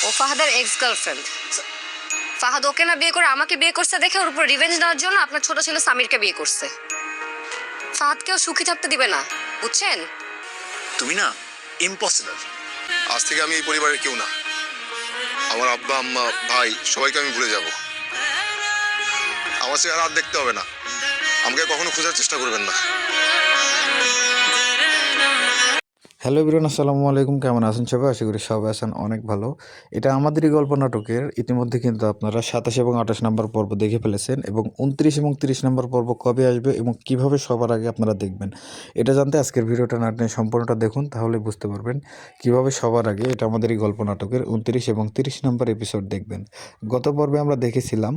ও ফাহাদের ex girlfriend. Fahad ওকে না বিয়ে করে আমাকে বিয়ে করছে দেখে ওর উপর রিভেঞ্জ নেওয়ার জন্য আপনার ছোট ছেলে সামিরকে বিয়ে করছে। ফাহাদকেও সুখী থাকতে দিবে না, বুঝছেন? তুমি না ইম্পসিবল। আজ থেকে আমি এই পরিবারের কেউ না। আমার আব্বা আম্মা ভাই সবাইকে আমি ভুলে যাব। আমার চেহারা আর দেখতে হবে না, আমাকে কখনো খোঁজার চেষ্টা করবেন না। হ্যালো এভরিওয়ান, আসসালামু আলাইকুম। কেমন আছেন সবাই? আশা করি সবাই আছেন অনেক ভালো। এটা আমাদেরই গল্প নাটকের ইতিমধ্যে কিন্তু আপনারা 27 এবং 28 নম্বর পর্ব দেখে ফেলেছেন, এবং 29 এবং 30 নম্বর পর্ব কবে আসবে এবং কিভাবে সবার আগে আপনারা দেখবেন, এটা জানতে আজকের ভিডিওটা না টেনে সম্পূর্ণটা দেখুন, তাহলে বুঝতে পারবেন কিভাবে সবার আগে এটা আমাদেরই গল্প নাটকের 29 এবং 30 নম্বর এপিসোড দেখবেন। গত পর্বে আমরা দেখেছিলাম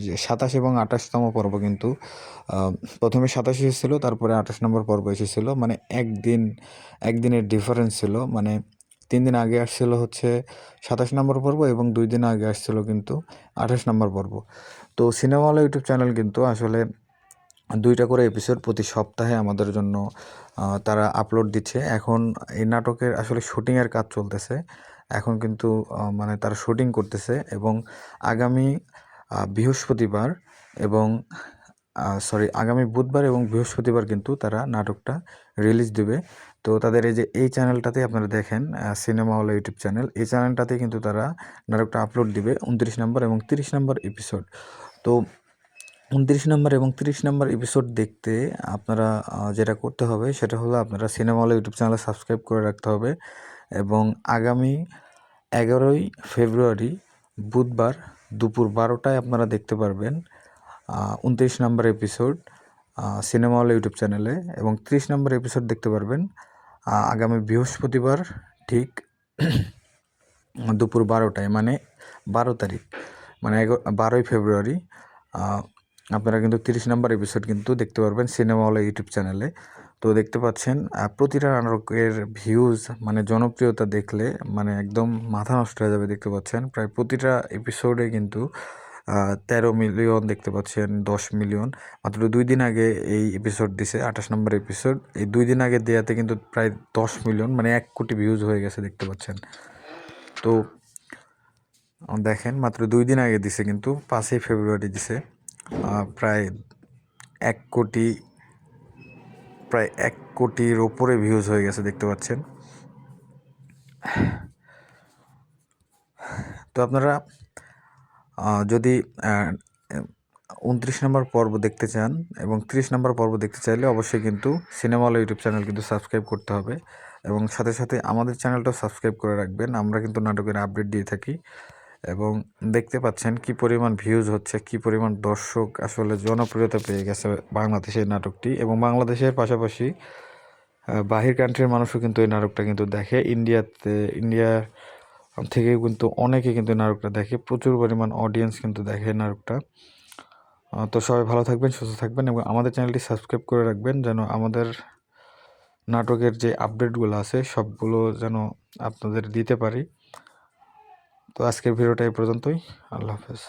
যে 27 এবং 28তম পর্ব কিন্তু প্রথমে 27 এসেছিলো, তারপরে 28 নম্বর পর্ব এসেছিলো। মানে একদিনের ডিফারেন্স ছিল। মানে 3 দিন আগে আসছিল হচ্ছে 27 নম্বর পর্ব এবং 2 দিন আগে আসছিল কিন্তু 28 নম্বর পর্ব। তো সিনেমাওয়ালা ইউটিউব চ্যানেল কিন্তু আসলে 2টা করে এপিসোড প্রতি সপ্তাহে আমাদের জন্য তারা আপলোড দিচ্ছে। এখন এই নাটকের আসলে শুটিংয়ের কাজ চলতেছে এখন কিন্তু, মানে তারা শুটিং করতেছে, এবং আগামী বৃহস্পতিবার এবং আগামী বুধবার এবং বৃহস্পতিবার কিন্তু তারা নাটকটা রিলিজ দেবে। তো তাদের এই চ্যানেলটাতে আপনারা দেখেন, সিনেমাওয়ালা ইউটিউব চ্যানেল, এই চ্যানেলটাতে কিন্তু তারা নাটকটা আপলোড দিবে 29 নম্বর এবং 30 নম্বর এপিসোড। তো 29 নম্বর এবং 30 নম্বর এপিসোড দেখতে আপনারা যেটা করতে হবে সেটা হলো আপনারা সিনেমাওয়ালা ইউটিউব চ্যানেল সাবস্ক্রাইব করে রাখতে হবে, এবং আগামী 11ই ফেব্রুয়ারি বুধবার দুপুর 12টায় আপনারা দেখতে পারবেন 29 নম্বর এপিসোড সিনেমাওয়ালা ইউটিউব চ্যানেলে, এবং 30 নম্বর এপিসোড দেখতে পারবেন আগামী বৃহস্পতিবার ঠিক দুপুর 12টায়, মানে 12 তারিখ, মানে 12ই ফেব্রুয়ারি আপনারা কিন্তু 30 নম্বর এপিসোড কিন্তু দেখতে পারবেন সিনেমাওয়ালা ইউটিউব চ্যানেলে। তো দেখতে পাচ্ছেন প্রতিটা নাটকের ভিউজ, মানে জনপ্রিয়তা দেখলে মানে একদম মাথা নষ্ট হয়ে যাবে। দেখতে পাচ্ছেন প্রায় প্রতিটা এপিসোডে কিন্তু 13 মিলিয়ন দেখতে পাচ্ছেন, 10 মিলিয়ন। মাত্র 2 দিন আগে এই এপিসোড দিছে 28 নম্বর এপিসোড, এই 2 দিন আগে দেওয়াতে কিন্তু প্রায় 10 মিলিয়ন, মানে 1 কোটি ভিউজ হয়ে গেছে দেখতে পাচ্ছেন। তো দেখেন মাত্র 2 দিন আগে দিছে কিন্তু 5ই ফেব্রুয়ারি দিছে প্রায় 1 কোটি, প্রায় 1 কোটির ওপরে ভিউজ হয়ে গেছে দেখতে পাচ্ছেন। তো আপনারা যদি 29 নম্বর পর্ব দেখতে চান এবং 30 নম্বর পর্ব দেখতে চাইলে অবশ্যই কিন্তু সিনেমাওয়ালা ইউটিউব চ্যানেল কিন্তু সাবস্ক্রাইব করতে হবে, এবং সাথে সাথে আমাদের চ্যানেলটাও সাবস্ক্রাইব করে রাখবেন। আমরা কিন্তু নাটকের আপডেট দিয়ে থাকি, এবং দেখতে পাচ্ছেন কি পরিমাণ ভিউজ হচ্ছে, কি পরিমাণ দর্শক আসলে জনপ্রিয়তা পেয়ে গেছে বাংলাদেশের নাটকটি, এবং বাংলাদেশের পাশাপাশি বাহির কান্ট্রির মানুষও কিন্তু এই নাটকটা কিন্তু দেখে। ইন্ডিয়া থেকে কিন্তু অনেকে কিন্তু নাটকটা দেখে, প্রচুর পরিমাণ অডিয়েন্স কিন্তু দেখে নাটকটা। তো সবাই ভালো থাকবেন, সুস্থ থাকবেন, এবং আমাদের চ্যানেলটি সাবস্ক্রাইব করে রাখবেন যেন আমাদের নাটকের যে আপডেটগুলো আছে সবগুলো যেন আপনাদের দিতে পারি। তো আজকের ভিডিওটা এই পর্যন্তই। আল্লাহ হাফেজ।